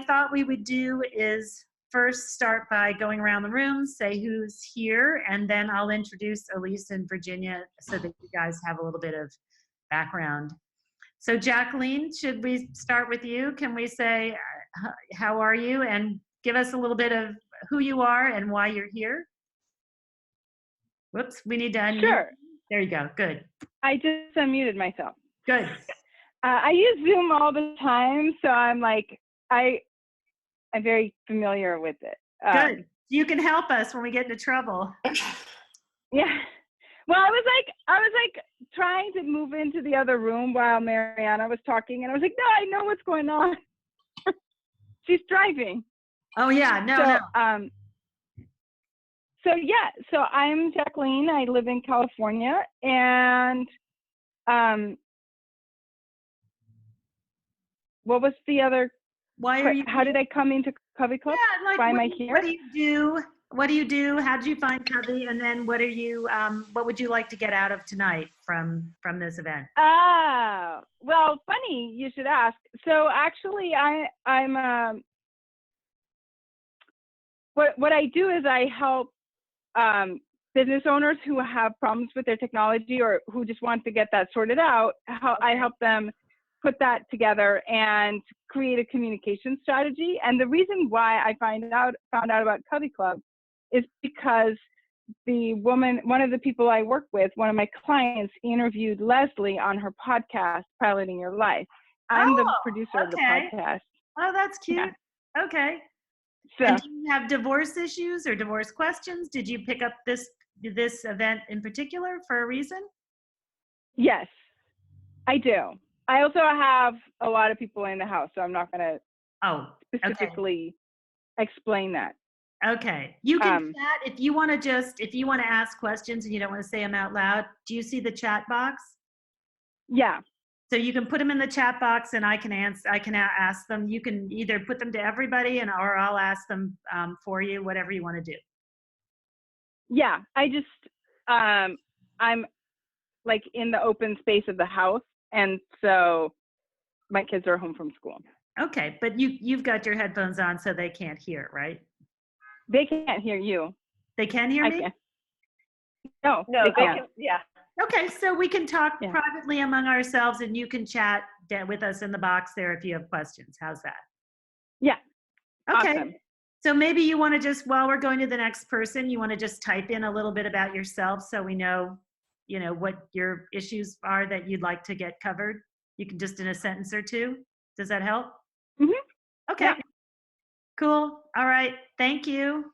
thought we would do is first start by going around the room, say who's here, and then I'll introduce Elise and Virginia so that you guys have a little bit of background. So Jacqueline, should we start with you? Can we say, how are you? And give us a little bit of who you are and why you're here. Whoops, we need to unmute. Sure. There you go, good. I just unmuted myself. Good. I use Zoom all the time, so I'm like, I'm very familiar with it. Good. You can help us when we get into trouble. Yeah. Well, I was like trying to move into the other room while Mariana was talking, and I was like, no, I know what's going on. She's driving. Oh yeah, no. So I'm Jacqueline. I live in California, and what was the other? Why are you? How did I come into Covey Club? Yeah, like why am I here? What do you do? What do you do? How did you find Covey? And then what are you? What would you like to get out of tonight from this event? Well, funny you should ask. So actually, I'm what I do is I help business owners who have problems with their technology or who just want to get that sorted out. I help them put that together and create a communication strategy. And the reason why I found out about Covey Club is because one of the people I work with, one of my clients, interviewed Leslie on her podcast, Piloting Your Life. I'm the producer of the podcast. Oh, that's cute. Yeah. Okay. So, and do you have divorce issues or divorce questions? Did you pick up this event in particular for a reason? Yes, I do. I also have a lot of people in the house, so I'm not going to specifically explain that. Okay. You can chat if you want to ask questions and you don't want to say them out loud. Do you see the chat box? Yeah. So you can put them in the chat box and I can ask them. You can either put them to everybody or I'll ask them for you, whatever you want to do. Yeah. I just, I'm like in the open space of the house. And so my kids are home from school. Okay. But you've got your headphones on so they can't hear, right? They can't hear you. They can hear me? Can't. No, they can't. Yeah. Okay, so we can talk privately among ourselves and you can chat with us in the box there if you have questions. How's that? Yeah. Okay. Awesome. So maybe you want to just, while we're going to the next person, you want to just type in a little bit about yourself so we know, what your issues are that you'd like to get covered. You can just in a sentence or two. Does that help? Mm-hmm. Okay. Yeah. Cool. All right. Thank you.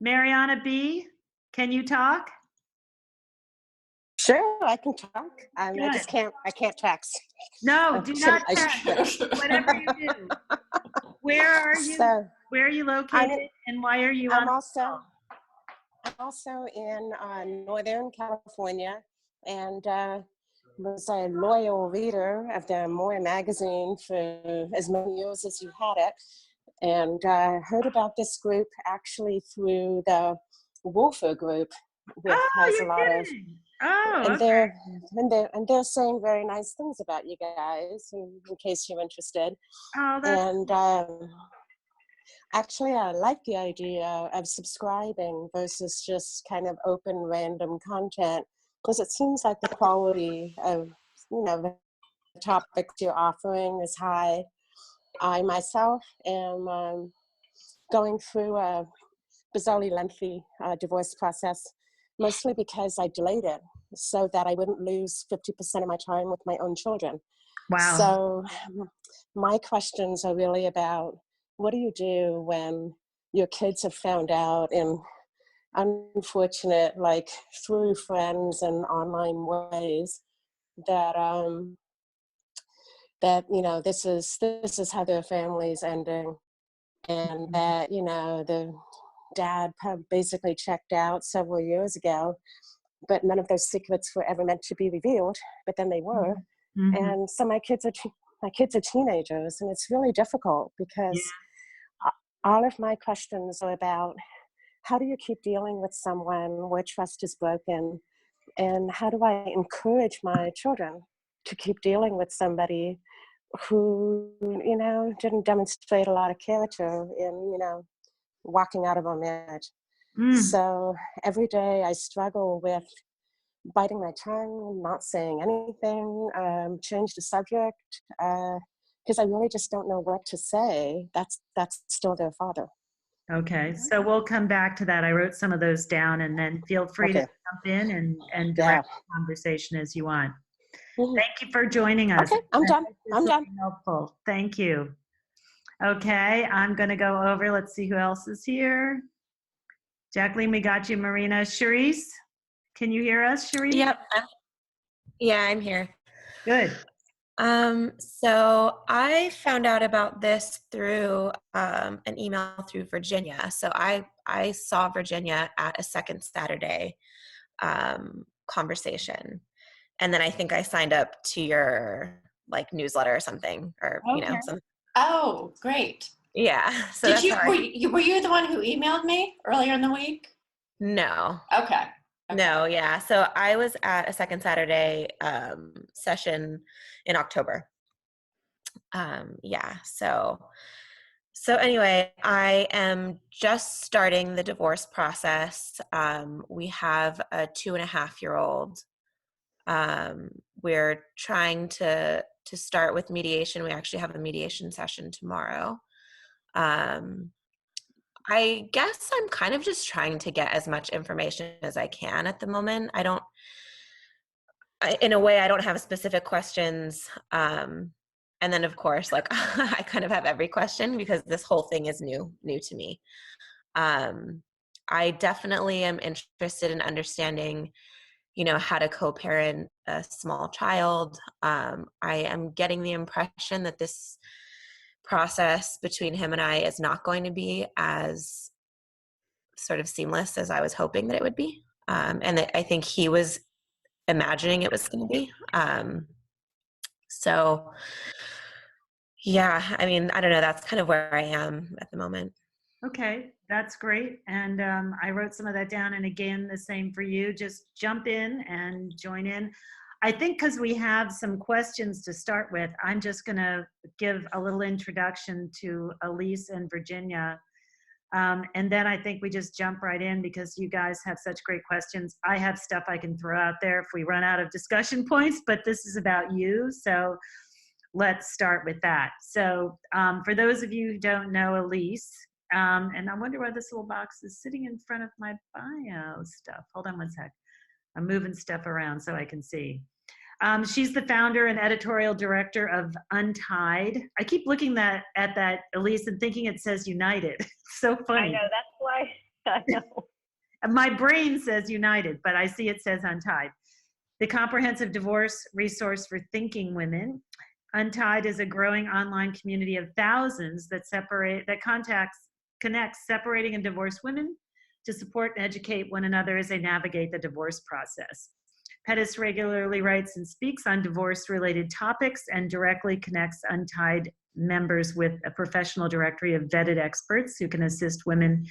Mariana B., can you talk? Sure, I can talk. I can't text. No, do not text. Whatever you do. Where are you? Where are you located and why are you I'm also in Northern California and was a loyal reader of the More magazine for as many years as you had it. And heard about this group actually through the Wolfer group, which has a lot of, and they're saying very nice things about you guys, in case you're interested. Oh, that's actually, I like the idea of subscribing versus just kind of open random content, because it seems like the quality of the topics you're offering is high. I myself am going through a bizarrely lengthy divorce process, mostly because I delayed it so that I wouldn't lose 50% of my time with my own children. Wow. So my questions are really about, what do you do when your kids have found out in unfortunate, like through friends and online ways, that this is how their family's ending, and that the dad basically checked out several years ago, but none of those secrets were ever meant to be revealed, but then they were. Mm-hmm. And so my kids are teenagers, and it's really difficult because all of my questions are about, how do you keep dealing with someone where trust is broken, and how do I encourage my children to keep dealing with somebody who, didn't demonstrate a lot of character in, walking out of a marriage. Mm, So every day I struggle with biting my tongue, not saying anything, change the subject, because I really just don't know what to say. That's still their father. okay, so we'll come back to that. I wrote some of those down, and then feel free to Okay. jump in and Yeah. direct the conversation as you want. Mhm. Thank you for joining us. Okay, I'm I done. think this I'm will done. be helpful. Thank you. Okay, I'm going to go over. Let's see who else is here. Jacqueline, we got you. Marina. Charisse, can you hear us, Charisse? Yep. Yeah, I'm here. Good. So I found out about this through an email through Virginia. So I saw Virginia at a Second Saturday conversation, and then I think I signed up to your newsletter or something, or Okay. something. Oh, great. Yeah. So Did that's you how were you the one who emailed me earlier in the week? No. Okay. No, yeah. So I was at a Second Saturday session in October. Yeah. So anyway, I am just starting the divorce process. We have a 2.5-year-old. We're trying to start with mediation. We actually have a mediation session tomorrow. I guess I'm kind of just trying to get as much information as I can at the moment. In a way, I don't have specific questions. And then of course, I kind of have every question because this whole thing is new to me. I definitely am interested in understanding, how to co-parent a small child. I am getting the impression that this process between him and I is not going to be as sort of seamless as I was hoping that it would be. And that I think he was imagining it was going to be. So yeah, I mean, I don't know. That's kind of where I am at the moment. Okay, that's great. And I wrote some of that down. And again, the same for you. Just jump in and join in. I think because we have some questions to start with, I'm just going to give a little introduction to Elise and Virginia. And then I think we just jump right in because you guys have such great questions. I have stuff I can throw out there if we run out of discussion points, but this is about you. So let's start with that. So for those of you who don't know Elise, and I wonder why this little box is sitting in front of my bio stuff. Hold on one sec. I'm moving stuff around so I can see. She's the founder and editorial director of Untied. I keep looking at that, Elise, and thinking it says United. It's so funny. I know, that's why. I know. My brain says United, but I see it says Untied. The comprehensive divorce resource for thinking women. Untied is a growing online community of thousands that connects separating and divorced women to support and educate one another as they navigate the divorce process. Pettis regularly writes and speaks on divorce-related topics and directly connects Untied members with a professional directory of vetted experts who can assist women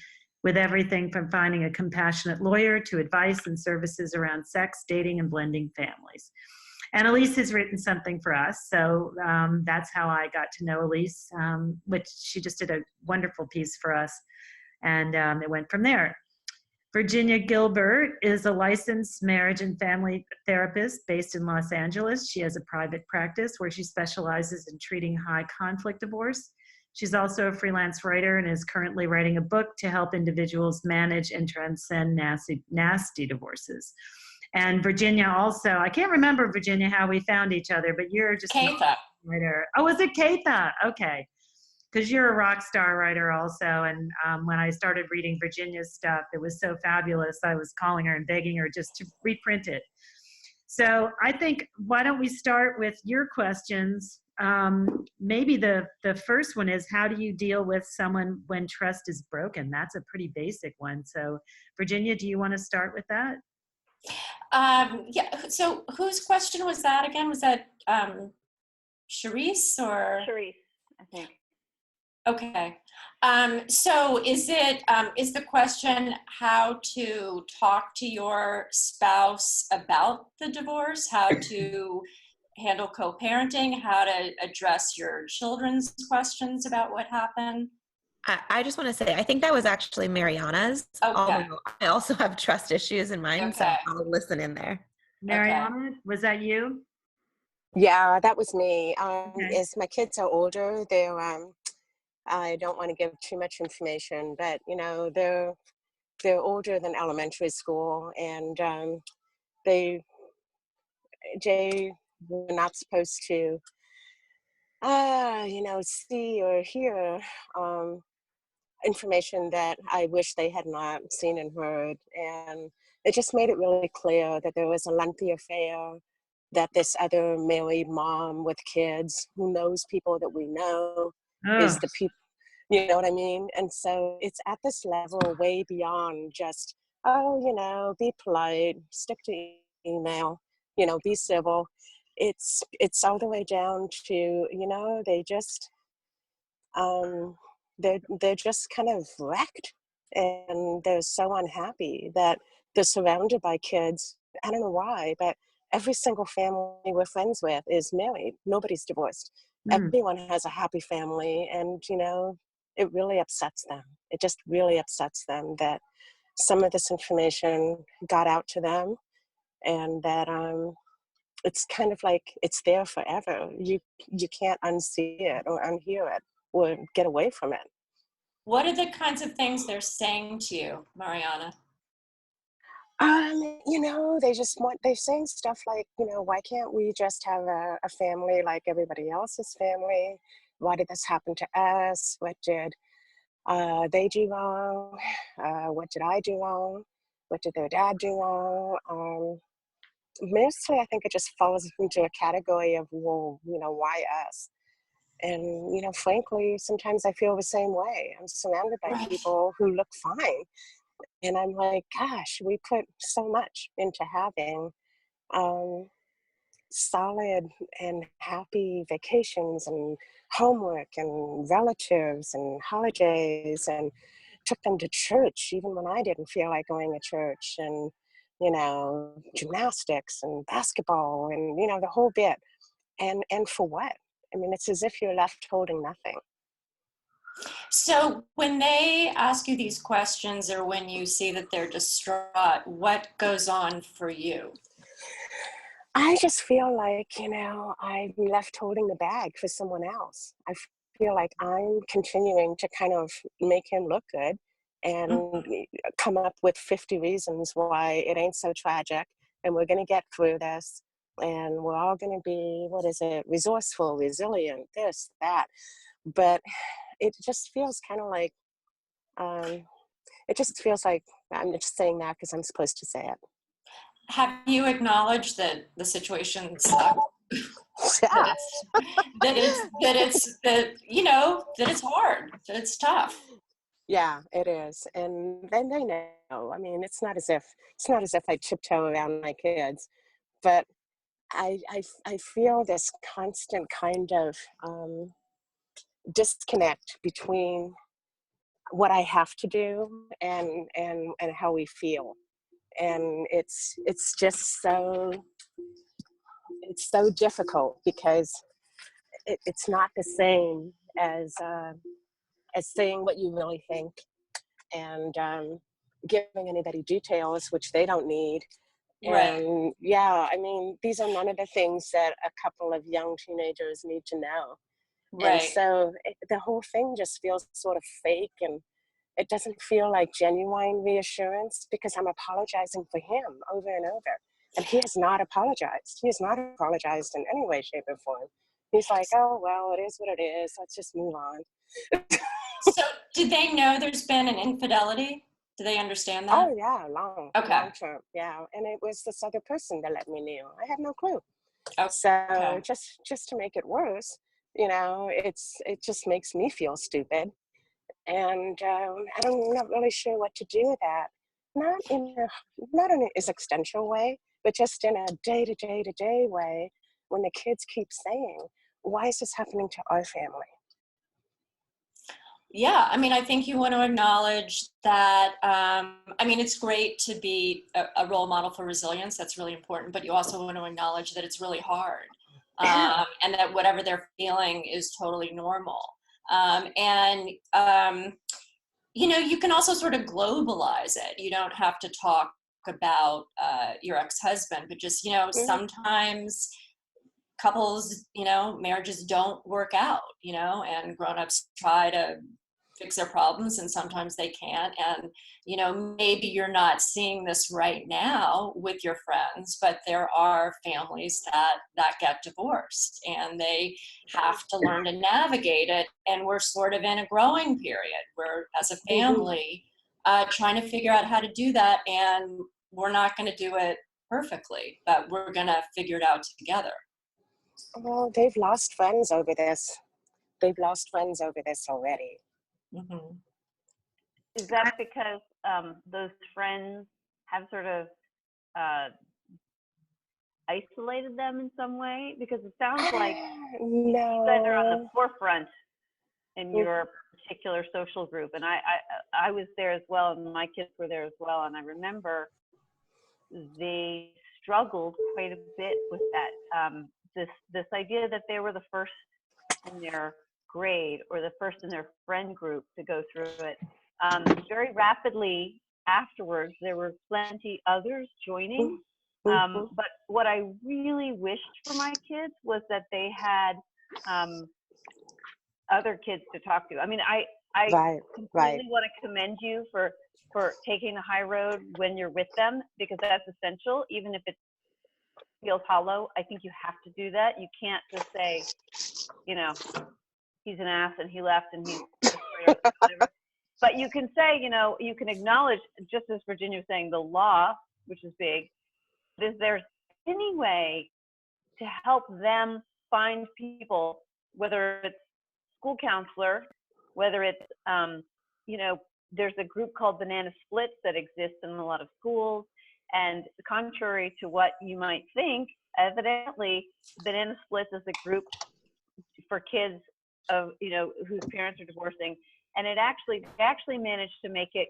with everything from finding a compassionate lawyer to advice and services around sex, dating, and blending families. And Elise has written something for us, so that's how I got to know Elise, which she just did a wonderful piece for us, and it went from there. Virginia Gilbert is a licensed marriage and family therapist based in Los Angeles. She has a private practice where she specializes in treating high conflict divorce. She's also a freelance writer and is currently writing a book to help individuals manage and transcend nasty divorces. And Virginia also, I can't remember, Virginia, how we found each other, but you're just a writer. Oh, was it Keitha? Okay. Because you're a rock star writer also. And when I started reading Virginia's stuff, it was so fabulous. I was calling her and begging her just to reprint it. So I think, why don't we start with your questions? Maybe the first one is, how do you deal with someone when trust is broken? That's a pretty basic one. So Virginia, do you want to start with that? Yeah. So whose question was that again? Was that Charisse or? Charisse, I think. Okay. So is the question how to talk to your spouse about the divorce? How to handle co-parenting, how to address your children's questions about what happened? I just want to say, I think that was actually Mariana's, Okay. although I also have trust issues in mine, so Okay. I'll listen in there. Mariana, was that you? Yeah, that was me. Okay. As my kids are older, they're I don't want to give too much information, but you know, they're older than elementary school, and they they were not supposed to you know, see or hear um information that I wish they had not seen and heard. And it just made it really clear that there was a lengthy affair, that this other married mom with kids who knows people that we know is Oh, the people, you know what I mean? And so it's at this level way beyond just, oh, you know, be polite, stick to email, you know, be civil. It's all the way down to, you know, they just um, they're just kind of wrecked, and they're so unhappy that they're surrounded by kids. I don't know why, but every single family we're friends with is married. Nobody's divorced. mm, Everyone has a happy family, and you know, it really upsets them. It just really upsets them that some of this information got out to them, and that it's kind of like it's there forever. You can't unsee it or unhear it or get away from it. What are the kinds of things they're saying to you, Mariana? You know, they're saying stuff like, you know, why can't we just have a family like everybody else's family? Why did this happen to us? What did they do wrong? What did I do wrong? What did their dad do wrong? Mostly, I think it just falls into a category of, well, you know, why us? And, you know, frankly, sometimes I feel the same way. I'm surrounded by Right. people who look fine. And I'm like, gosh, we put so much into having um, solid and happy vacations and homework and relatives and holidays, and took them to church even when I didn't feel like going to church, and, you know, gymnastics and basketball and, you know, the whole bit. And for what? I mean, it's as if you're left holding nothing. So when they ask you these questions or when you see that they're distraught, what goes on for you? I just feel like, you know, I'm left holding the bag for someone else. I feel like I'm continuing to kind of make him look good and come up with 50 reasons why it ain't so tragic, and we're going to get through this, and we're all going to be, what is it, resourceful, resilient, this, that. But it just feels kind of like, um, it just feels like I'm just saying that because I'm supposed to say it. Have you acknowledged that the situation sucks? That Yeah. it's that you know that it's hard, that it's tough. Yeah, it is. And then they know. I mean, it's not as if I tiptoe around my kids, but I feel this constant kind of disconnect between what I have to do and how we feel. And it's so difficult because it's not the same as saying what you really think, and giving anybody details which they don't need. Right, And yeah, I mean, these are none of the things that a couple of young teenagers need to know. And right. so the whole thing just feels sort of fake, and it doesn't feel like genuine reassurance because I'm apologizing for him over and over. And he has not apologized. He has not apologized in any way, shape, or form. He's like, oh, well, it is what it is. Let's just move on. So did they know there's been an infidelity? Do they understand that? Oh, yeah, long, Okay. long term. Yeah. And it was this other person that let me know. I had no clue. So Okay. just to make it worse, you know, it just makes me feel stupid, and I'm not really sure what to do with that. Not in an existential way, but just in a day to day to day way. When the kids keep saying, "Why is this happening to our family?" Yeah, I mean, I think you want to acknowledge that. I mean, it's great to be a role model for resilience. That's really important. But you also want to acknowledge that it's really hard. and that whatever they're feeling is totally normal. You know, you can also sort of globalize it. You don't have to talk about your ex-husband, but just, you know, sometimes couples, you know, marriages don't work out, you know, and grown-ups try to fix their problems and sometimes they can't. And, you know, maybe you're not seeing this right now with your friends, but there are families that get divorced and they have to learn to navigate it. And we're sort of in a growing period where as a family, trying to figure out how to do that. And we're not going to do it perfectly, but we're going to figure it out together. Well, they've lost friends over this. They've lost friends over this already. Mm-hmm. Is that because those friends have sort of isolated them in some way? Because it sounds like you guys are on the forefront in your particular social group, and I was there as well, and my kids were there as well, and I remember they struggled quite a bit with that. This idea that they were the first in their grade or the first in their friend group to go through it. Very rapidly afterwards, there were plenty others joining. But what I really wished for my kids was that they had other kids to talk to. I mean, I completely want to commend you for taking the high road when you're with them, because that's essential, even if it feels hollow. I think you have to do that. You can't just say, you know, he's an ass and he left and he's whatever. But you can say, you know, you can acknowledge, just as Virginia was saying, the law, which is big. Is there any way to help them find people, whether it's school counselor, whether it's, you know, there's a group called Banana Splits that exists in a lot of schools. And contrary to what you might think, evidently, Banana Splits is a group for kids of, you know, whose parents are divorcing. And they actually managed to make it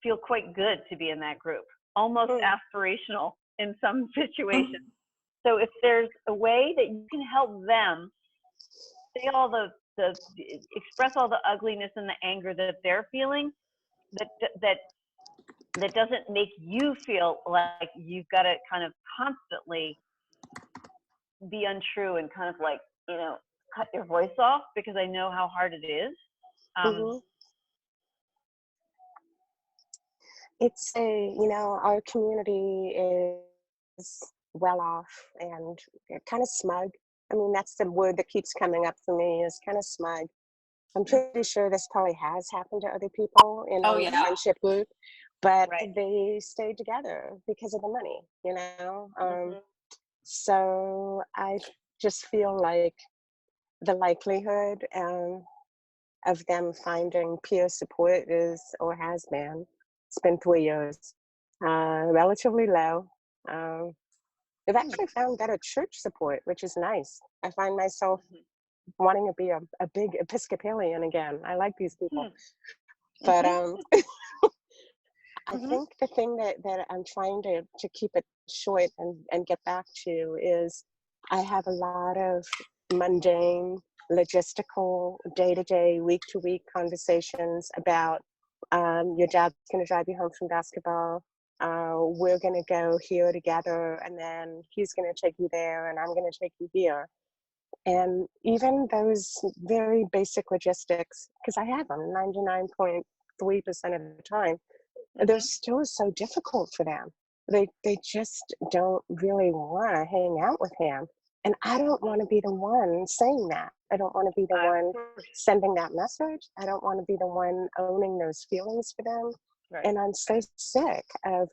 feel quite good to be in that group, almost aspirational in some situations. So if there's a way that you can help them say all the express all the ugliness and the anger that they're feeling, that doesn't make you feel like you've got to kind of constantly be untrue and kind of like, you know, cut your voice off, because I know how hard it is. It's you know, our community is well off and kind of smug. I mean, that's the word that keeps coming up for me, is kind of smug. I'm pretty sure this probably has happened to other people in a friendship group, but they stayed together because of the money, you know? So I just feel like the likelihood of them finding peer support is, or has been, it's been 3 years, relatively low. I've actually found better church support, which is nice. I find myself wanting to be a big Episcopalian again. I like these people. But I think the thing that I'm trying to keep it short and get back to is, I have a lot of mundane, logistical, day-to-day, week-to-week conversations about your dad's going to drive you home from basketball. We're going to go here together, and then he's going to take you there, and I'm going to take you here. And even those very basic logistics, because I have them 99.3% of the time, they're still so difficult for them. They just don't really want to hang out with him. And I don't want to be the one saying that. I don't want to be the one sending that message. I don't want to be the one owning those feelings for them. And I'm so sick of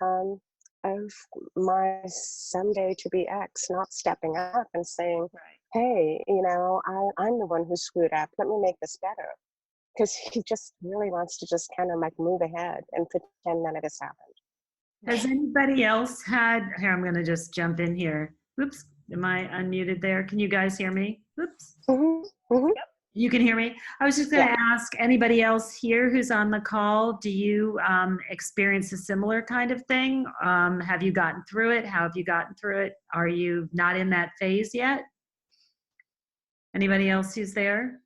my someday to be ex not stepping up and saying, hey, you know, I'm the one who screwed up. Let me make this better. Because he just really wants to just kind of like move ahead and pretend none of this happened. Has anybody else had, here, I'm going to just jump in here. Oops, am I unmuted there? Can you guys hear me? Oops. You can hear me? I was just going Yeah. to ask anybody else here who's on the call, do you experience a similar kind of thing? Have you gotten through it? How have you gotten through it? Are you not in that phase yet? Anybody else who's there?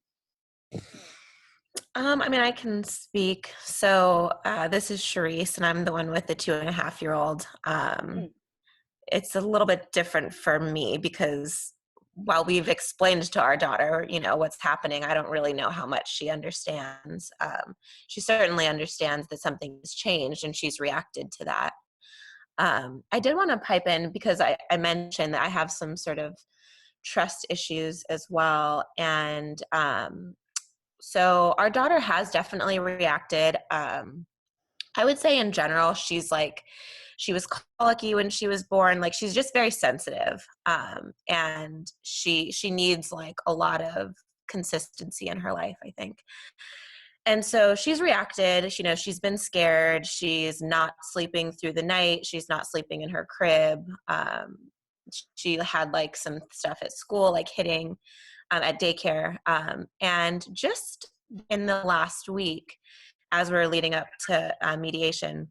I mean, I can speak. So this is Charisse, and I'm the one with the 2.5-year-old. It's a little bit different for me because while we've explained to our daughter, what's happening, I don't really know how much she understands. She certainly understands that something has changed, and she's reacted to that. I did want to pipe in because I mentioned that I have some sort of trust issues as well. And so our daughter has definitely reacted. I would say in general, she was colicky when she was born. Like, she's just very sensitive. And she needs like a lot of consistency in her life, I think. And so she's reacted, she's been scared. She's not sleeping through the night. She's not sleeping in her crib. She had like some stuff at school, like hitting at daycare. And just in the last week, as we're leading up to mediation,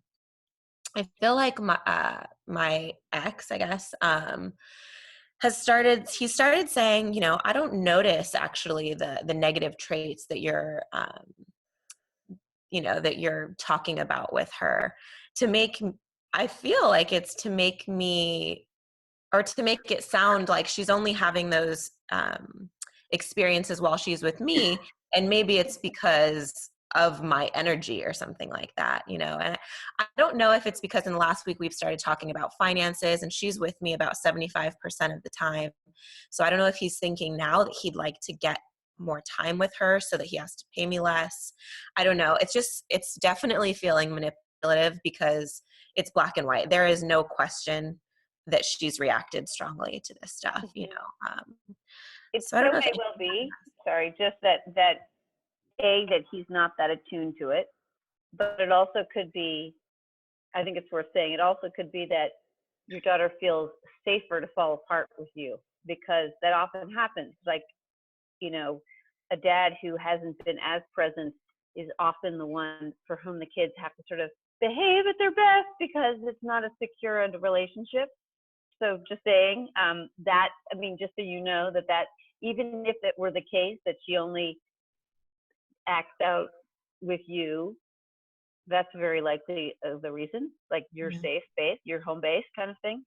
I feel like my ex, I guess, he started saying, I don't notice actually the negative traits that you're talking about with her, I feel like it's to make me, or to make it sound like she's only having those experiences while she's with me. And maybe it's because of my energy or something like that, and I don't know if it's because in the last week we've started talking about finances, and she's with me about 75% of the time. So I don't know if he's thinking now that he'd like to get more time with her so that he has to pay me less. I don't know. It's definitely feeling manipulative because it's black and white. There is no question that she's reacted strongly to this stuff, It So I don't know may well be, sorry, just that he's not that attuned to it, but it also could be, I think it's worth saying, it also could be that your daughter feels safer to fall apart with you, because that often happens. Like, a dad who hasn't been as present is often the one for whom the kids have to sort of behave at their best because it's not a secure relationship. So just saying that, I mean, just so you know that even if it were the case that she only acts out with you, that's very likely the reason, like your safe space, your home base kind of thing.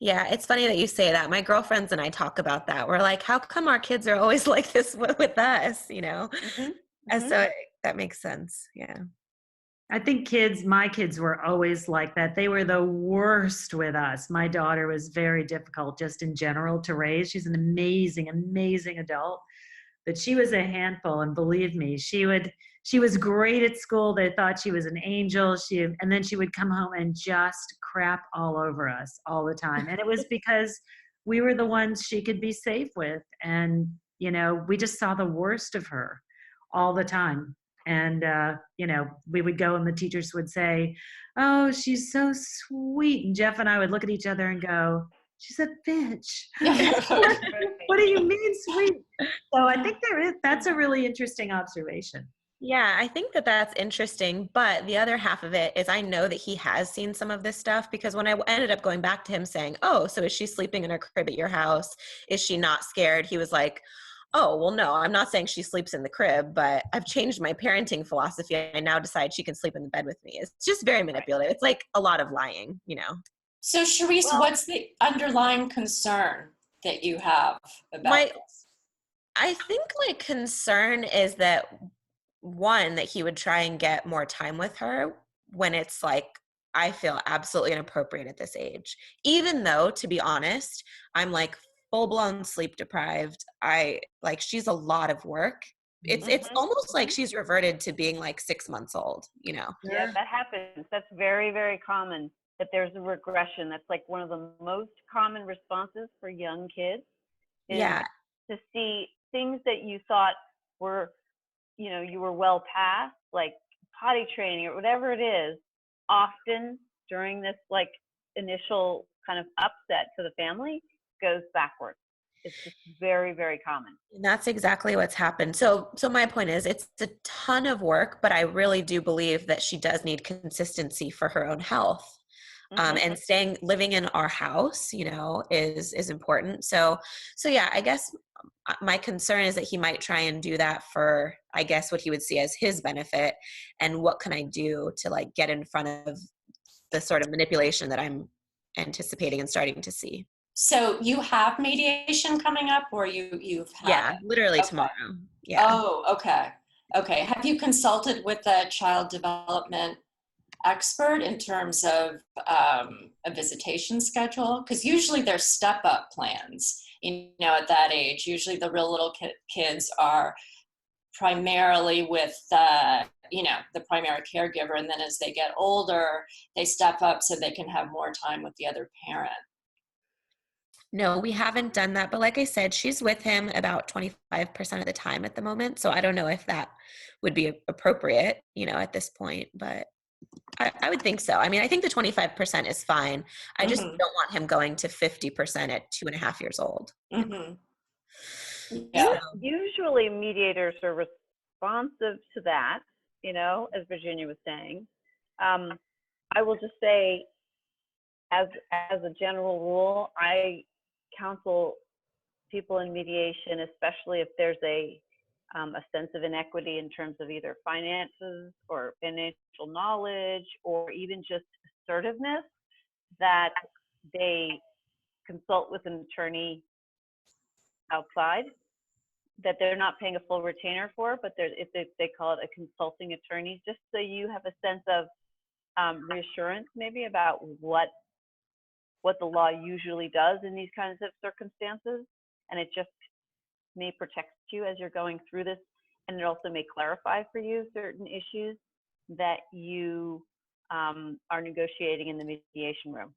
Yeah, it's funny that you say that. My girlfriends and I talk about that. We're like, how come our kids are always like this with us, And so that makes sense. Yeah. I think my kids were always like that. They were the worst with us. My daughter was very difficult just in general to raise. She's an amazing, amazing adult, but she was a handful. And believe me, she was great at school. They thought she was an angel. And then she would come home and just crap all over us all the time. And it was because we were the ones she could be safe with. And, we just saw the worst of her all the time. And, we would go and the teachers would say, oh, she's so sweet. And Jeff and I would look at each other and go, she's a bitch. What do you mean sweet? So I think that's a really interesting observation. Yeah, I think that's interesting. But the other half of it is I know that he has seen some of this stuff, because when I ended up going back to him saying, oh, so is she sleeping in her crib at your house? Is she not scared? He was like, oh, well, no, I'm not saying she sleeps in the crib, but I've changed my parenting philosophy. I now decide she can sleep in the bed with me. It's just very manipulative. It's like a lot of lying, So Charisse, what's the underlying concern that you have about this? I think my concern is that, one, that he would try and get more time with her when it's like, I feel absolutely inappropriate at this age. Even though, to be honest, I'm like full-blown sleep deprived. She's a lot of work. It's almost like she's reverted to being like 6 months old, Yeah, that happens. That's very, very common, that there's a regression. That's like one of the most common responses for young kids is to see things that you thought were, you were well past, like potty training or whatever it is, often during this like initial kind of upset to the family goes backwards. It's just very, very common. And that's exactly what's happened. So my point is, it's a ton of work, but I really do believe that she does need consistency for her own health. And living in our house, is important. So yeah, I guess my concern is that he might try and do that for, I guess, what he would see as his benefit. And what can I do to like get in front of the sort of manipulation that I'm anticipating and starting to see? So you have mediation coming up, or you've had Yeah, it? literally Okay. tomorrow. Yeah. Oh, okay. Okay. Have you consulted with a child development expert in terms of a visitation schedule? Because usually there's step-up plans, at that age. Usually the real little kids are primarily with the primary caregiver, and then as they get older, they step up so they can have more time with the other parent. No, we haven't done that. But like I said, she's with him about 25% of the time at the moment. So I don't know if that would be appropriate, at this point, but I would think so. I mean, I think the 25% is fine. I just Mm-hmm. don't want him going to 50% at 2.5 years old. Mm-hmm. Yeah. Usually mediators are responsive to that, as Virginia was saying. I will just say, as a general rule, I counsel people in mediation, especially if there's a sense of inequity in terms of either finances or financial knowledge or even just assertiveness, that they consult with an attorney outside that they're not paying a full retainer for, but if they call it a consulting attorney, just so you have a sense of reassurance maybe about what the law usually does in these kinds of circumstances. And it just may protect you as you're going through this. And it also may clarify for you certain issues that you are negotiating in the mediation room.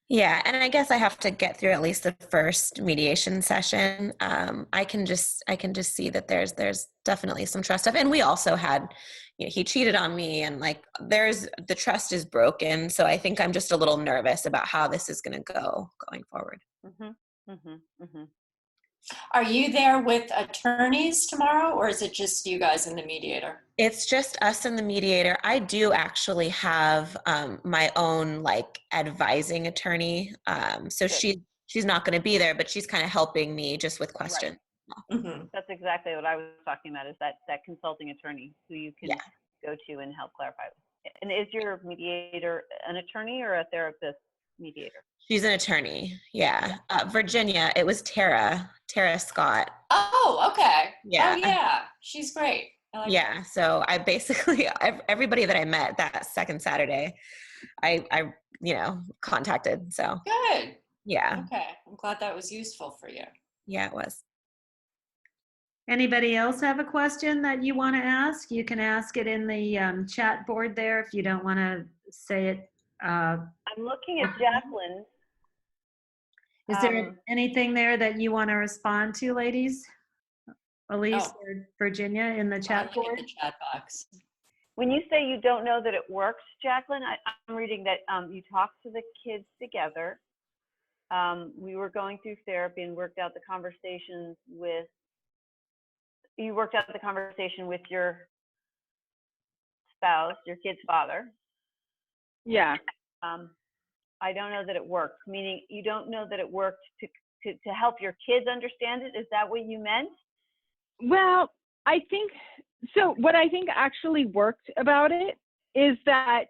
Yeah, and I guess I have to get through at least the first mediation session. I can just see that there's definitely some trust stuff, and we also had, he cheated on me, and like the trust is broken. So I think I'm just a little nervous about how this is going to go going forward. Mm-hmm, mm-hmm, mm-hmm. Are you there with attorneys tomorrow, or is it just you guys and the mediator? It's just us and the mediator. I do actually have my own like advising attorney. So she's not going to be there, but she's kind of helping me just with questions. Right. Mm-hmm. That's exactly what I was talking about, is that consulting attorney who you can go to and help clarify with. And is your mediator an attorney or a therapist mediator? She's an attorney. Yeah. Virginia, it was Tara Scott. Oh, okay. Yeah. Oh, yeah. She's great. Yeah. So I basically, everybody that I met that second Saturday, I contacted. So good. Yeah. Okay. I'm glad that was useful for you. Yeah, it was. Anybody else have a question that you want to ask? You can ask it in the chat board there if you don't want to say it. I'm looking at Jacqueline. Is there anything there that you want to respond to, ladies? Elise or Virginia in the chat board? The chat box. When you say you don't know that it works, Jacqueline, I'm reading that you talked to the kids together. We were going through therapy and worked out the conversations with your spouse, your kid's father. Yeah. I don't know that it worked, meaning you don't know that it worked to help your kids understand it. Is that what you meant? Well, I think so. What I think actually worked about it is that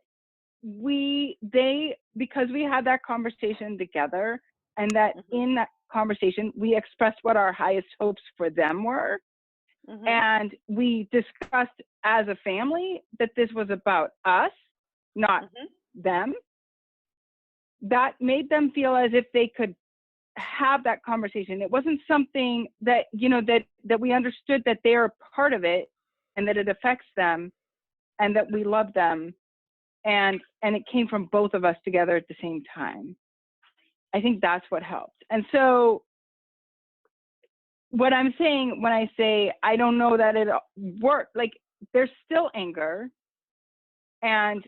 because we had that conversation together, and that in that conversation we expressed what our highest hopes for them were. Mm-hmm. And we discussed as a family that this was about us, not them. That made them feel as if they could have that conversation. It wasn't something that, that we understood that they are part of it and that it affects them and that we love them. And it came from both of us together at the same time. I think that's what helped. And so what I'm saying when I say I don't know that it worked, like there's still anger, and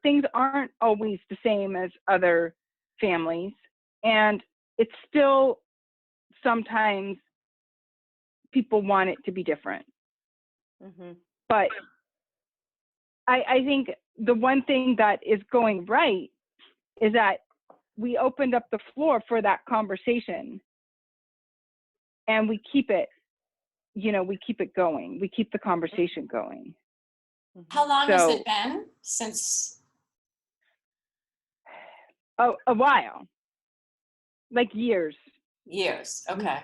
things aren't always the same as other families, and it's still sometimes people want it to be different. Mm-hmm. But I think the one thing that is going right is that we opened up the floor for that conversation, and we keep it, we keep it going. We keep the conversation going. How long has So, it been since? a while, like years. Years. Okay.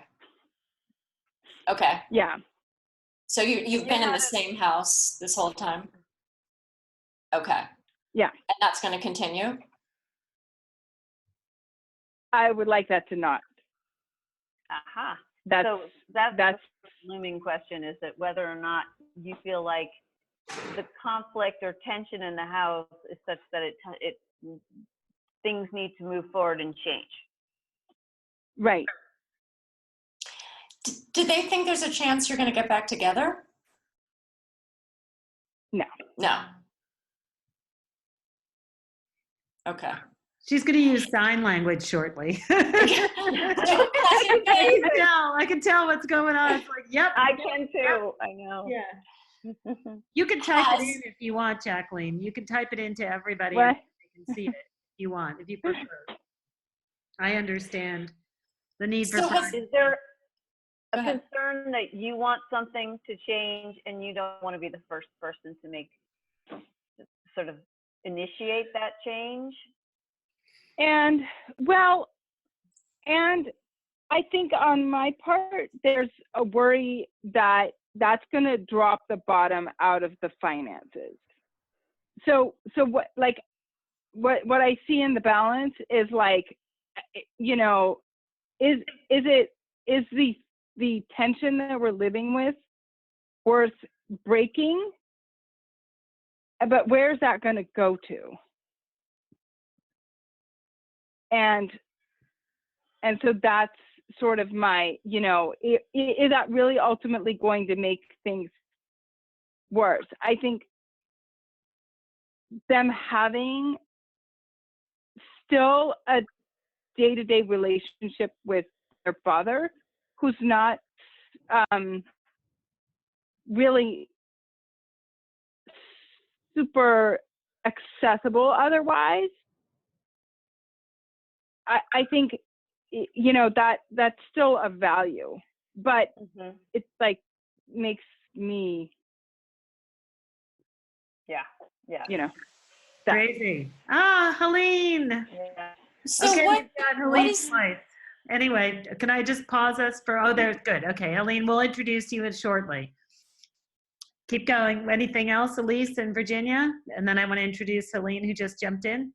Okay. Yeah. So you've You been in had the same house this whole time? Okay. Yeah. And that's going to continue? I would like that to not. Aha. That's So that's the looming question, is that whether or not you feel like the conflict or tension in the house is such that it things need to move forward and change. right. Do they think there's a chance you're going to get back together? No. No. Okay. She's going to use sign language shortly. I can tell what's going on. It's like, yep. I can too. I know. Yeah. You can type it in if you want, Jacqueline. You can type it into everybody and they can see it if you want, if you prefer. I understand the need for privacy. Is there a concern that you want something to change and you don't want to be the first person to sort of initiate that change? And I think on my part, there's a worry that that's going to drop the bottom out of the finances. So what I see in the balance is like, is the tension that we're living with worth breaking? But where's that going to go to? And so that's sort of my, is that really ultimately going to make things worse? I think them having still a day-to-day relationship with their father, who's not really super accessible otherwise, I think, that's still a value, but it's like makes me, Crazy. Helene. Yeah. So okay, what Helene's is twice. Anyway, can I just pause us for, there's good. Okay, Helene, we'll introduce you shortly. Keep going. Anything else, Elise and Virginia? And then I want to introduce Helene, who just jumped in.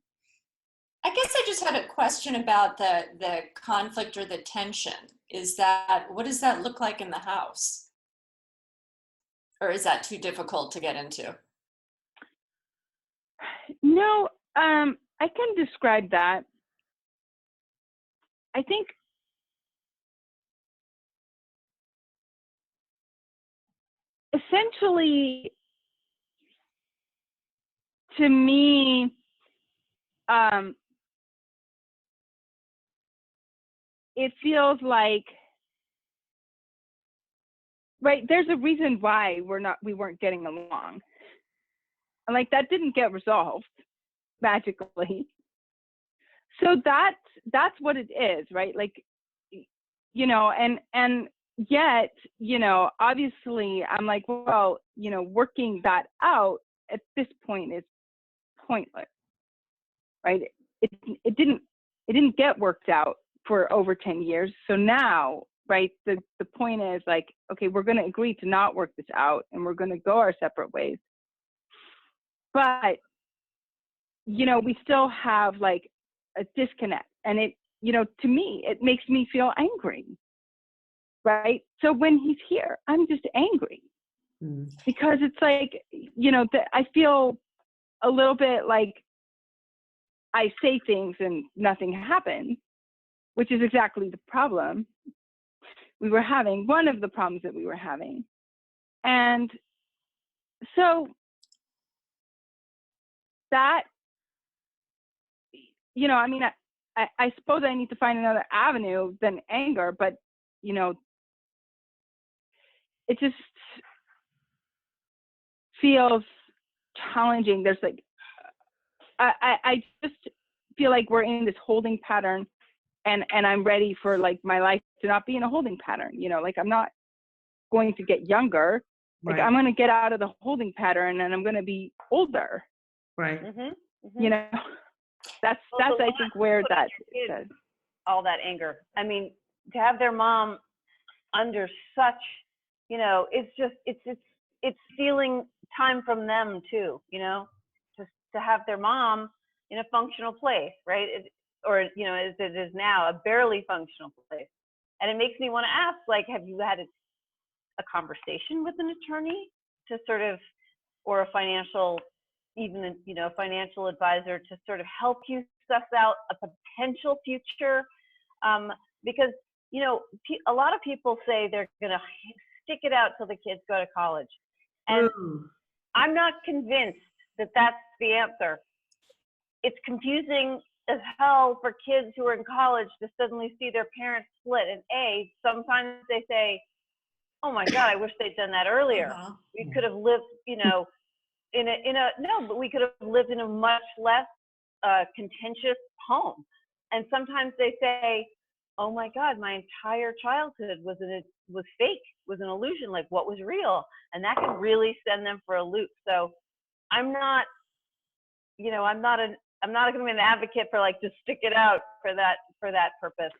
I guess I just had a question about the conflict or the tension. What does that look like in the house? Or is that too difficult to get into? No, I can describe that. I think essentially, to me, it feels like, right, there's a reason why we weren't getting along. And like that didn't get resolved magically. So that's what it is, right? Like, and yet, obviously I'm like, well, working that out at this point is pointless, right? It didn't get worked out for over 10 years. So now, right, the point is like, okay, we're going to agree to not work this out and we're going to go our separate ways. But, we still have like a disconnect, and it, to me, it makes me feel angry, right? So when he's here, I'm just angry because it's like, I feel a little bit like I say things and nothing happens, which is exactly the problem we were having, one of the problems that we were having. And so that, I mean, I suppose I need to find another avenue than anger, but, you know, it just feels challenging. There's like, I just feel like we're in this holding pattern, and I'm ready for like my life to not be in a holding pattern. You know, like I'm not going to get younger. Like Right. I'm going to get out of the holding pattern, and I'm going to be older. Right. You know, that's I think where that is. All that anger. I mean, to have their mom under such, you know, it's just it's stealing time from them too. You know, just to have their mom in a functional place, right? Or you know, as it is now, a barely functional place. And it makes me want to ask, like, have you had a conversation with an attorney to sort of, or a financial, even, you know, financial advisor to sort of help you suss out a potential future? Because, you know, a lot of people say they're going to stick it out till the kids go to college. And I'm not convinced that that's the answer. It's confusing as hell for kids who are in college to suddenly see their parents split. And sometimes they say, oh my God, I wish they'd done that earlier. We could have lived, you know, but we could have lived in a much less contentious home. And sometimes they say, oh my God, my entire childhood was fake, was an illusion, like what was real? And that can really send them for a loop. So I'm not, you know, I'm not going to be an advocate for like, just stick it out for that purpose.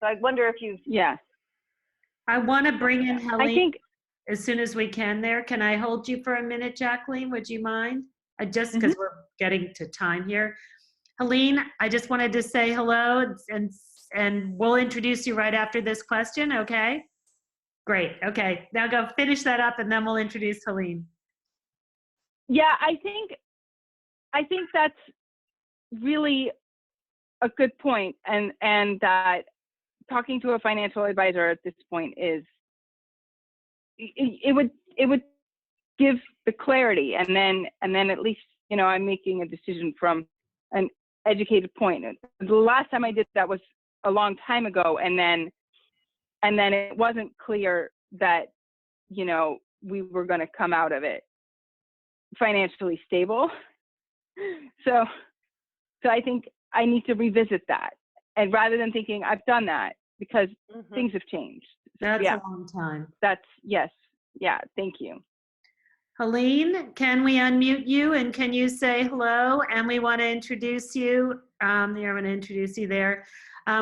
So I wonder if you've. Yeah. I want to bring in Helene. I think as soon as we can there. Can I hold you for a minute, Jacqueline? Would you mind? Just because we're getting to time here. Helene, I just wanted to say hello, and we'll introduce you right after this question, okay? Great, okay. Now go finish that up and then we'll introduce Helene. Yeah, I think that's really a good point, and that talking to a financial advisor at this point is, it would give the clarity, and then at least, you know, I'm making a decision from an educated point. The last time I did that was a long time ago, and then it wasn't clear that, you know, we were going to come out of it financially stable. So I think I need to revisit that, and rather than thinking I've done that, because things have changed. That's a long time. Yes. Yeah. Thank you. Helene, can we unmute you and can you say hello? And we want to introduce you. I'm going to introduce you there.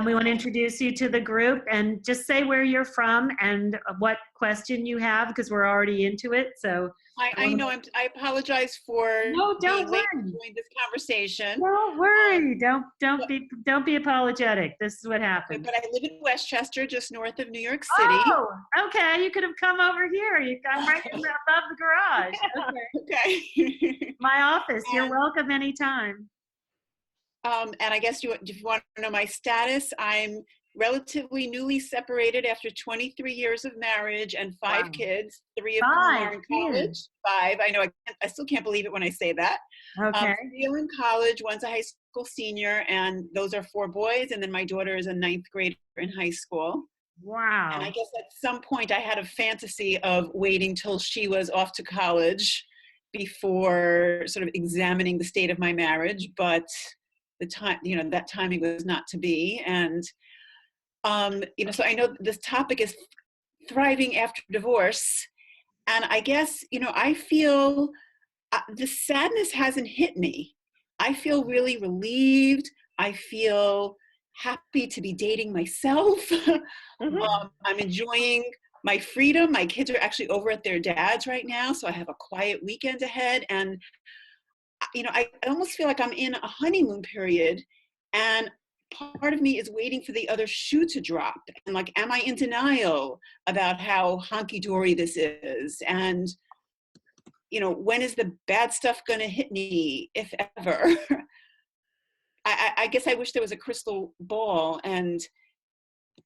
We want to introduce you to the group, and just say where you're from and what question you have, because we're already into it. So I know. I apologize for being late during this conversation. Don't worry. Don't be apologetic. This is what happened. But I live in Westchester, just north of New York City. Oh, okay. You could have come over here. I'm right above the garage. Okay. My office. You're welcome anytime. And I guess if you want to know my status, I'm relatively newly separated after 23 years of marriage and 5 kids, 3 of whom are in college. 5. I know, I still can't believe it when I say that. Okay. 3 are in college, one's a high school senior, and those are 4 boys, and then my daughter is a 9th grader in high school. Wow. And I guess at some point I had a fantasy of waiting till she was off to college before sort of examining the state of my marriage, but the time, you know, that timing was not to be. And you know, so I know this topic is thriving after divorce, and I guess, you know, I feel the sadness hasn't hit me. I feel really relieved. I feel happy to be dating myself. I'm enjoying my freedom. My kids are actually over at their dad's right now, so I have a quiet weekend ahead. And you know, I almost feel like I'm in a honeymoon period, and part of me is waiting for the other shoe to drop. And like, am I in denial about how honky-dory this is? And, you know, when is the bad stuff going to hit me, if ever? I guess I wish there was a crystal ball. And,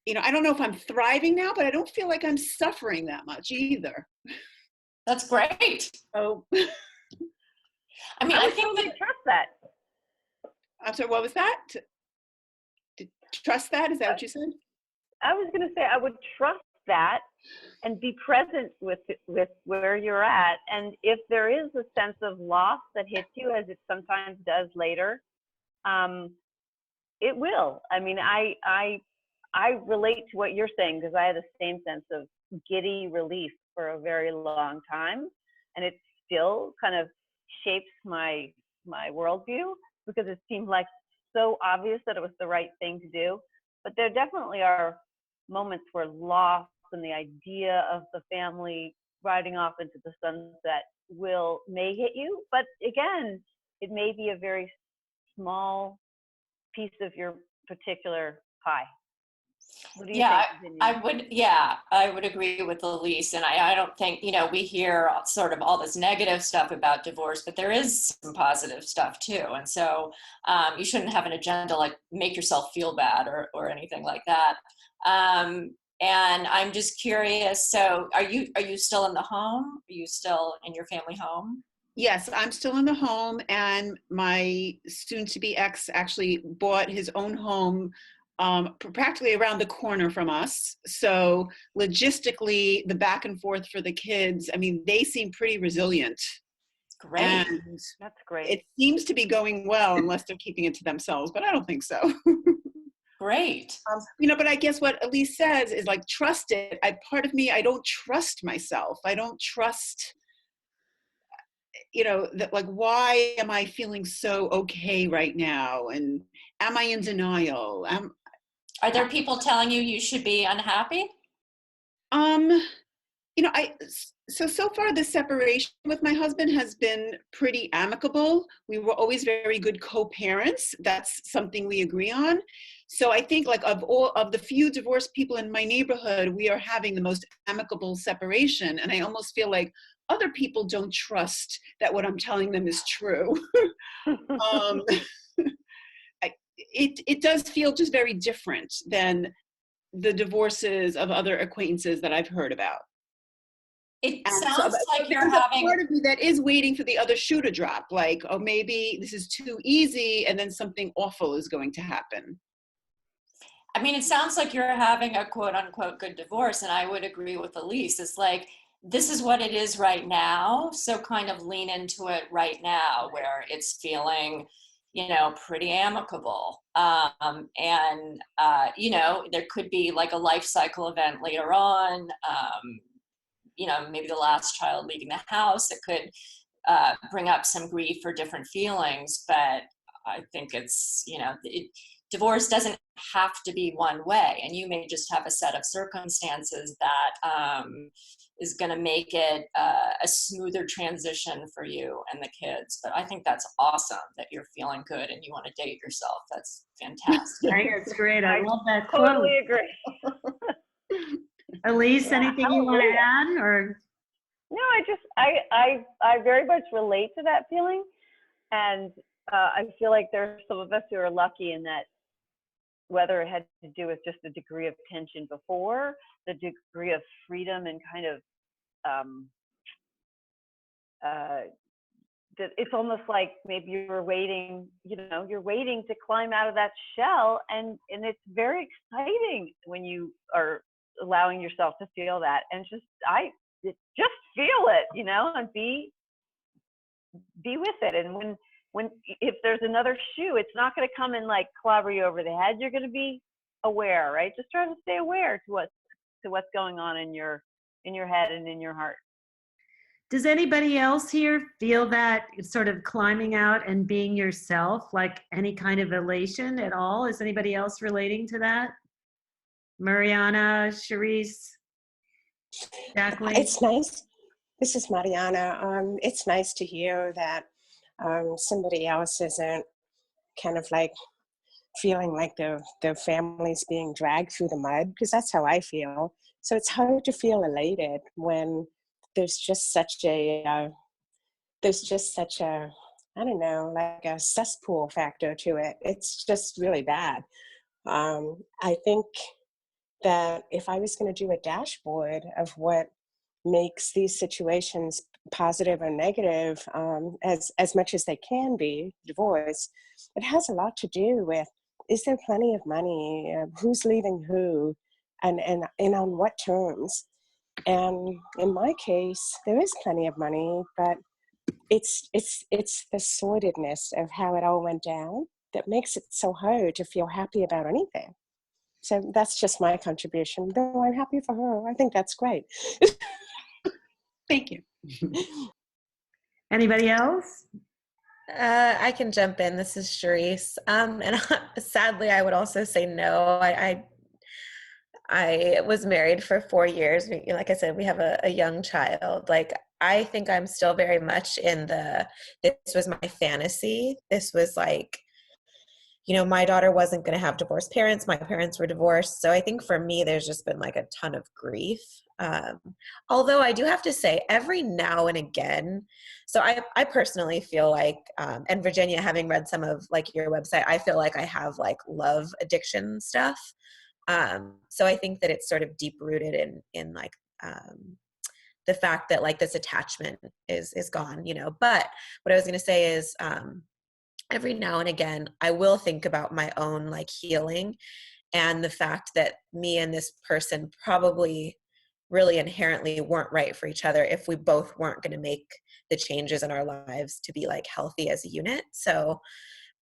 you know, I don't know if I'm thriving now, but I don't feel like I'm suffering that much either. That's great. Oh. I mean, I think that trust that. I'm sorry, what was that? Trust that? Is that what you said? I was going to say I would trust that and be present with where you're at. And if there is a sense of loss that hits you, as it sometimes does later, it will. I mean, I relate to what you're saying, because I had the same sense of giddy relief for a very long time, and it still kind of shapes my worldview, because it seemed like so obvious that it was the right thing to do. But there definitely are moments where loss and the idea of the family riding off into the sunset may hit you. But again, it may be a very small piece of your particular pie. What do you Yeah, think, I would. Yeah, I would agree with Elise, and I don't think, we hear sort of all this negative stuff about divorce, but there is some positive stuff too. And so you shouldn't have an agenda like make yourself feel bad or anything like that. And I'm just curious. So are you still in the home? Are you still in your family home? Yes, I'm still in the home, and my soon-to-be ex actually bought his own home practically around the corner from us. So logistically, the back and forth for the kids, I mean, they seem pretty resilient. Great. And that's great. it seems to be going well, unless they're keeping it to themselves, but I don't think so. Great. But I guess what Elise says is like, trust it. Part of me, I don't trust myself. I don't trust, that, like, why am I feeling so okay right now? And am I in denial? Are there people telling you should be unhappy? So far the separation with my husband has been pretty amicable. We were always very good co-parents. That's something we agree on. So I think, like, of the few divorced people in my neighborhood, we are having the most amicable separation. And I almost feel like other people don't trust that what I'm telling them is true. It does feel just very different than the divorces of other acquaintances that I've heard about. It sounds like you're having part of me that is waiting for the other shoe to drop, like, oh, maybe this is too easy and then something awful is going to happen. I mean, it sounds like you're having a quote unquote good divorce, and I would agree with Elise. It's like, this is what it is right now, so kind of lean into it right now where it's feeling, pretty amicable. And there could be like a life cycle event later on, maybe the last child leaving the house that could bring up some grief or different feelings. But I think it's, divorce doesn't have to be one way, and you may just have a set of circumstances that is going to make it a smoother transition for you and the kids. But I think that's awesome that you're feeling good and you want to date yourself. That's fantastic. I think it's great. I love that totally quote. agree. Elise, anything you want to add? Or no, I very much relate to that feeling, and I feel like there's some of us who are lucky in that, whether it had to do with just the degree of tension before, the degree of freedom and kind of that it's almost like maybe you're waiting to climb out of that shell, and it's very exciting when you are allowing yourself to feel that, and just feel it, and be with it. And when if there's another shoe, it's not going to come and like clobber you over the head. You're going to be aware, right? Just try to stay aware to what's going on in your head and in your heart. does anybody else here feel that sort of climbing out and being yourself, like any kind of elation at all? Is anybody else relating to that? Mariana, Charisse, Jacqueline? It's nice. This is Mariana. It's nice to hear that somebody else isn't kind of like feeling like their family's being dragged through the mud, because that's how I feel. So it's hard to feel elated when there's just such a I don't know, like a cesspool factor to it. It's just really bad. I think that if I was going to do a dashboard of what makes these situations positive or negative, as much as they can be, divorce, it has a lot to do with, is there plenty of money? Who's leaving who? and on what terms. And in my case, there is plenty of money, but it's the sordidness of how it all went down that makes it so hard to feel happy about anything. So that's just my contribution. Though I'm happy for her. I think that's great. Thank you. Anybody else? I can jump in. This is Charisse. And sadly, I would also say no. I was married for 4 years. Like I said, we have a young child. Like, I think I'm still very much in this was my fantasy. This was like, my daughter wasn't going to have divorced parents. My parents were divorced. So I think for me, there's just been like a ton of grief. Although I do have to say, every now and again, so I personally feel like, and Virginia, having read some of like your website, I feel like I have like love addiction stuff. So I think that it's sort of deep rooted in like, the fact that like this attachment is gone, but what I was going to say is, every now and again, I will think about my own like healing and the fact that me and this person probably really inherently weren't right for each other if we both weren't going to make the changes in our lives to be like healthy as a unit. So,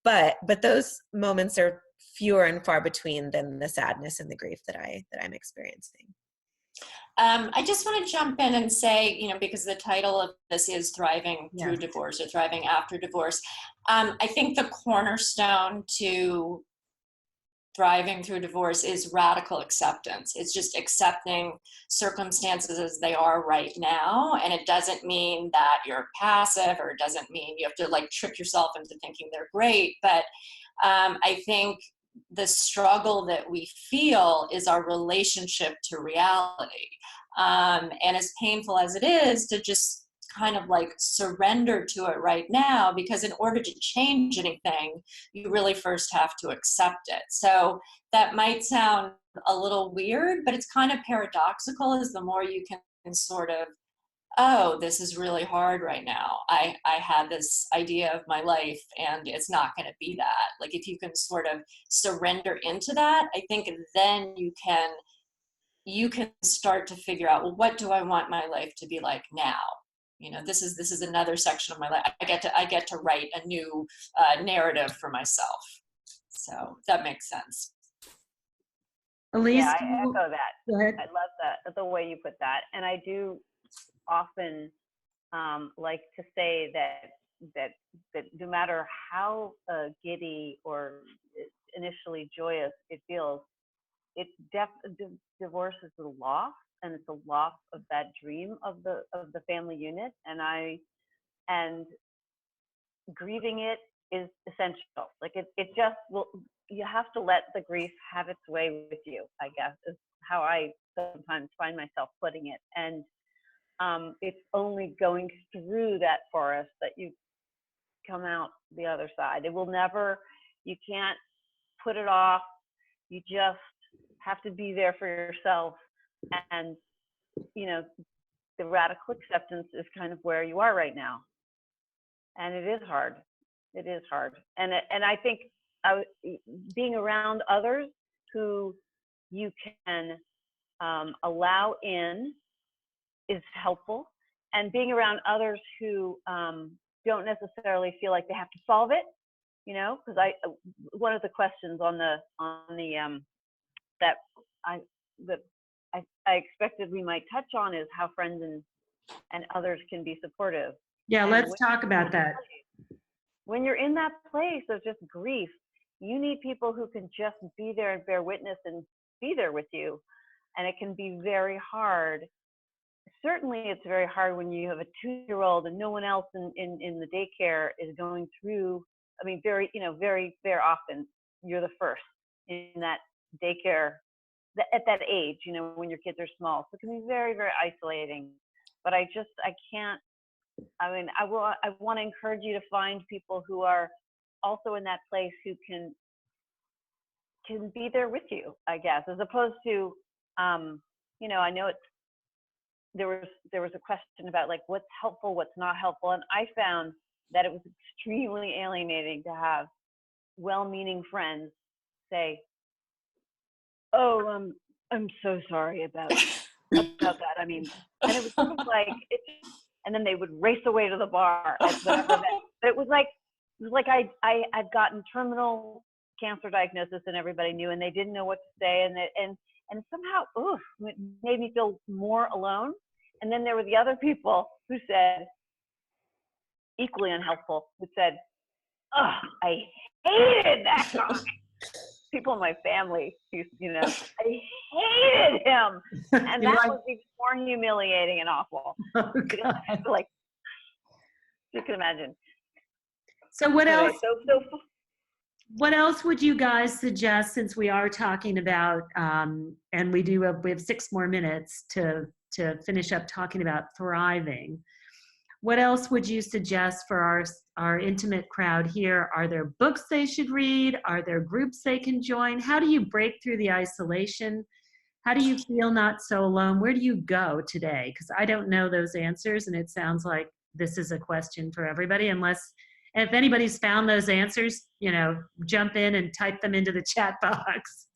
but those moments are fewer and far between than the sadness and the grief that I'm experiencing. I just want to jump in and say, because the title of this is Thriving Through Yes. Divorce or Thriving After Divorce. I think the cornerstone to thriving through divorce is radical acceptance. It's just accepting circumstances as they are right now. And it doesn't mean that you're passive, or it doesn't mean you have to like trick yourself into thinking they're great. But I think the struggle that we feel is our relationship to reality. And as painful as it is to just kind of like surrender to it right now, because in order to change anything, you really first have to accept it. So that might sound a little weird, but it's kind of paradoxical, is the more you can sort of, oh, this is really hard right now. I had this idea of my life and it's not going to be that. Like if you can sort of surrender into that, I think then you can start to figure out, well, what do I want my life to be like now? This is another section of my life. I get to write a new narrative for myself. So that makes sense. Elise, Yeah, I echo that. go ahead. I love that, the way you put that. And I do often like to say that no matter how giddy or initially joyous it feels, divorce is a loss, and it's a loss of that dream of the family unit, and grieving it is essential. Like it just will. You have to let the grief have its way with you, I guess, is how I sometimes find myself putting it. And it's only going through that forest that you come out the other side. It will never. You can't put it off. You just have to be there for yourself. And the radical acceptance is kind of where you are right now. And it is hard. It is hard. And I think being around others who you can allow in is helpful. And being around others who don't necessarily feel like they have to solve it, because one of the questions on the that I expected we might touch on is how friends and others can be supportive. Yeah, And let's talk about that. When you're in that place of just grief, you need people who can just be there and bear witness and be there with you. And it can be very hard. Certainly it's very hard when you have a 2-year-old and no one else in the daycare is going through. I mean, very often you're the first in that daycare at that age, when your kids are small. So it can be very, very isolating. But I can't. I mean, I want to encourage you to find people who are also in that place who can be there with you, I guess, as opposed to, I know there was a question about like what's helpful, what's not helpful, and I found that it was extremely alienating to have well-meaning friends say, "Oh, I'm so sorry about that. I mean, and it was sort of like and then they would race away to the bar at whatever event. But it was like I'd gotten terminal cancer diagnosis and everybody knew, and they didn't know what to say, and somehow, it made me feel more alone. And then there were the other people who said, equally unhelpful, who said, "Oh, I hated that guy." People in my family, I hated him, and that was even more humiliating and awful. Oh, Because I feel like, you can imagine. So what else? So What else would you guys suggest, since we are talking about, and we have 6 more minutes to finish up talking about thriving? What else would you suggest for our intimate crowd here? Are there books they should read? Are there groups they can join? How do you break through the isolation? How do you feel not so alone? Where do you go today? Because I don't know those answers, and it sounds like this is a question for everybody, and if anybody's found those answers, jump in and type them into the chat box.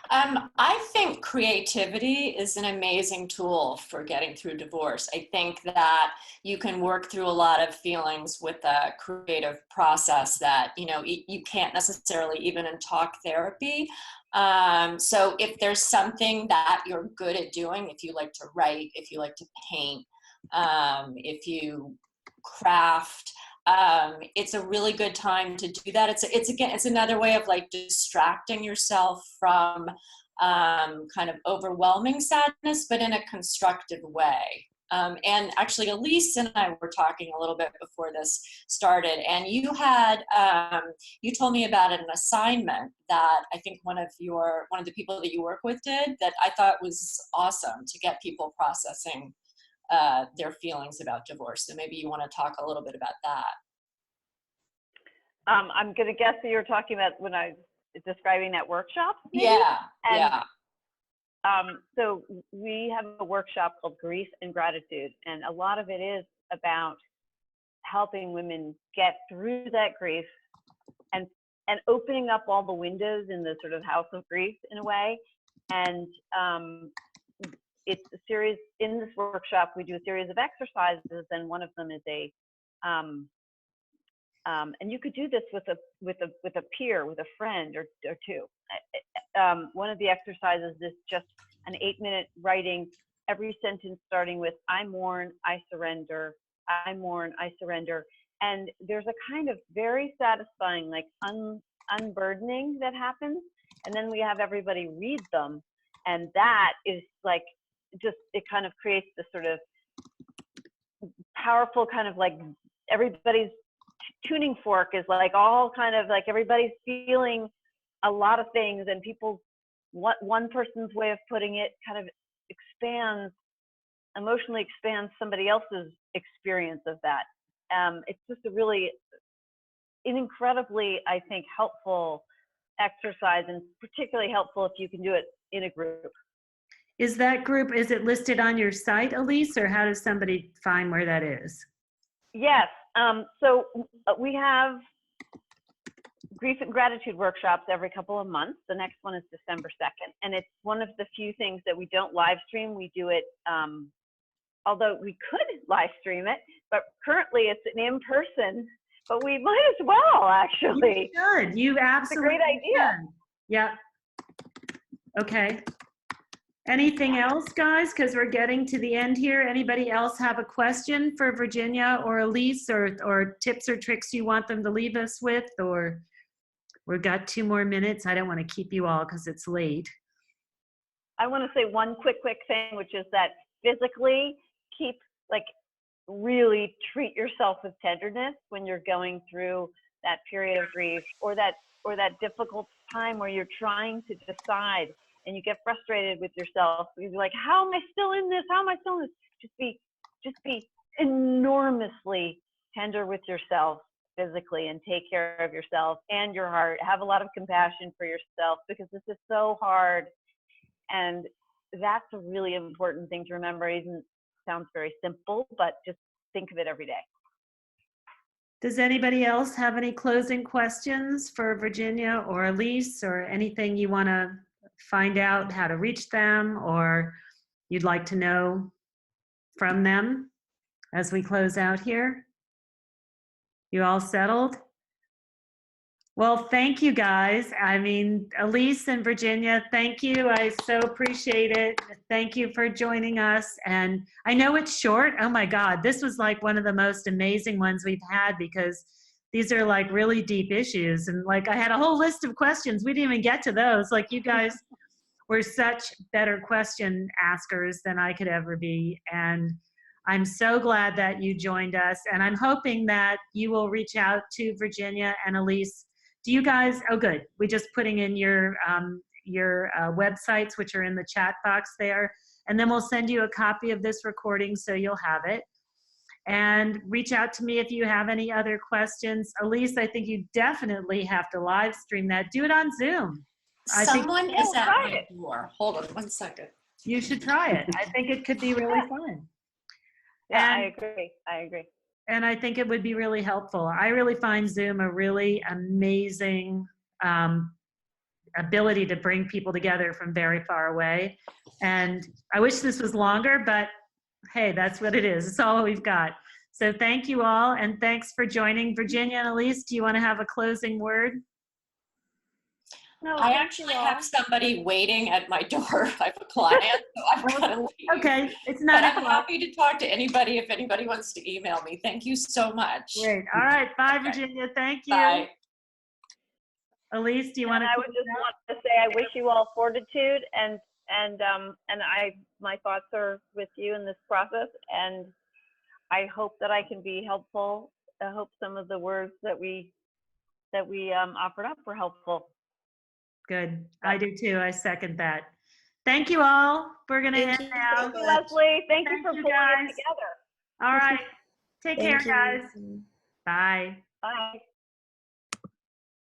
I think creativity is an amazing tool for getting through divorce. I think that you can work through a lot of feelings with a creative process that, you can't necessarily even in talk therapy. So if there's something that you're good at doing, if you like to write, if you like to paint, if you craft, it's a really good time to do that. It's another way of like distracting yourself from kind of overwhelming sadness, but in a constructive way. And actually, Elise and I were talking a little bit before this started, and you told me about an assignment that I think one of the people that you work with did, that I thought was awesome to get people processing their feelings about divorce. So maybe you want to talk a little bit about that. I'm going to guess that you're talking about when I was describing that workshop. Maybe? Yeah. So we have a workshop called Grief and Gratitude, and a lot of it is about helping women get through that grief and opening up all the windows in the sort of house of grief in a way. And it's a series, in this workshop, we do a series of exercises, and one of them is and you could do this with a peer, with a friend or two. One of the exercises is just an 8-minute writing every sentence starting with "I mourn, I surrender, I mourn, I surrender." And there's a kind of very satisfying like unburdening that happens. And then we have everybody read them. And that is like, it kind of creates this sort of powerful kind of like everybody's tuning fork is like all kind of like everybody's feeling a lot of things, and one person's way of putting it kind of emotionally expands somebody else's experience of that. It's just an incredibly, I think, helpful exercise, and particularly helpful if you can do it in a group. Is it listed on your site, Elise, or how does somebody find where that is? Yes. So we have Grief and Gratitude workshops every couple of months. The next one is December 2nd. And it's one of the few things that we don't live stream. We do it, although we could live stream it, but currently it's an in-person, but we might as well, actually. You should. You absolutely It's a great idea. can. Yeah. Okay. Anything else, guys? Because we're getting to the end here. Anybody else have a question for Virginia or Elise, or tips or tricks you want them to leave us with? Or we've got 2 more minutes. I don't want to keep you all because it's late. I want to say one quick thing, which is that physically really treat yourself with tenderness when you're going through that period of grief or that difficult time where you're trying to decide and you get frustrated with yourself. You're like, how am I still in this? How am I still in this? Just be enormously tender with yourself physically, and take care of yourself and your heart. Have a lot of compassion for yourself, because this is so hard. And that's a really important thing to remember. Even sounds very simple, but just think of it every day. Does anybody else have any closing questions for Virginia or Elise, or anything you want to find out how to reach them or you'd like to know from them as we close out here? You all settled? Well, thank you guys. I mean, Elise and Virginia, thank you. I so appreciate it. Thank you for joining us. And I know it's short. Oh my God, this was like one of the most amazing ones we've had because these are like really deep issues. And like I had a whole list of questions. We didn't even get to those. Like you guys were such better question askers than I could ever be. And I'm so glad that you joined us. And I'm hoping that you will reach out to Virginia and Elise. Do you guys, oh good, we just putting in your websites, which are in the chat box there. And then we'll send you a copy of this recording so you'll have it. And reach out to me if you have any other questions. Elise, I think you definitely have to live stream that. Do it on Zoom. Someone is at my door. Hold on 1 second. You should try it. I think it could be really fun. Yeah, And, I agree. And I think it would be really helpful. I really find Zoom a really amazing ability to bring people together from very far away. And I wish this was longer, but hey, that's what it is. It's all we've got. So thank you all, and thanks for joining. Virginia and Elise, do you want to have a closing word? No, I actually have somebody waiting at my door. I have a client, so I've got to leave. Okay, it's But not. I'm happy to talk to anybody if anybody wants to email me. Thank you so much. Great. All right. Bye, Okay. Virginia. Thank you. Bye. Elise, do you want to? I would just want to say I wish you all fortitude, and my thoughts are with you in this process, and I hope that I can be helpful. I hope some of the words that we offered up were helpful. Good. I do too. I second that. Thank you all. We're going to end now. Thank you, Leslie. Thank you for pulling guys. it together. All right. Take care, Thank you. guys. Bye. Bye.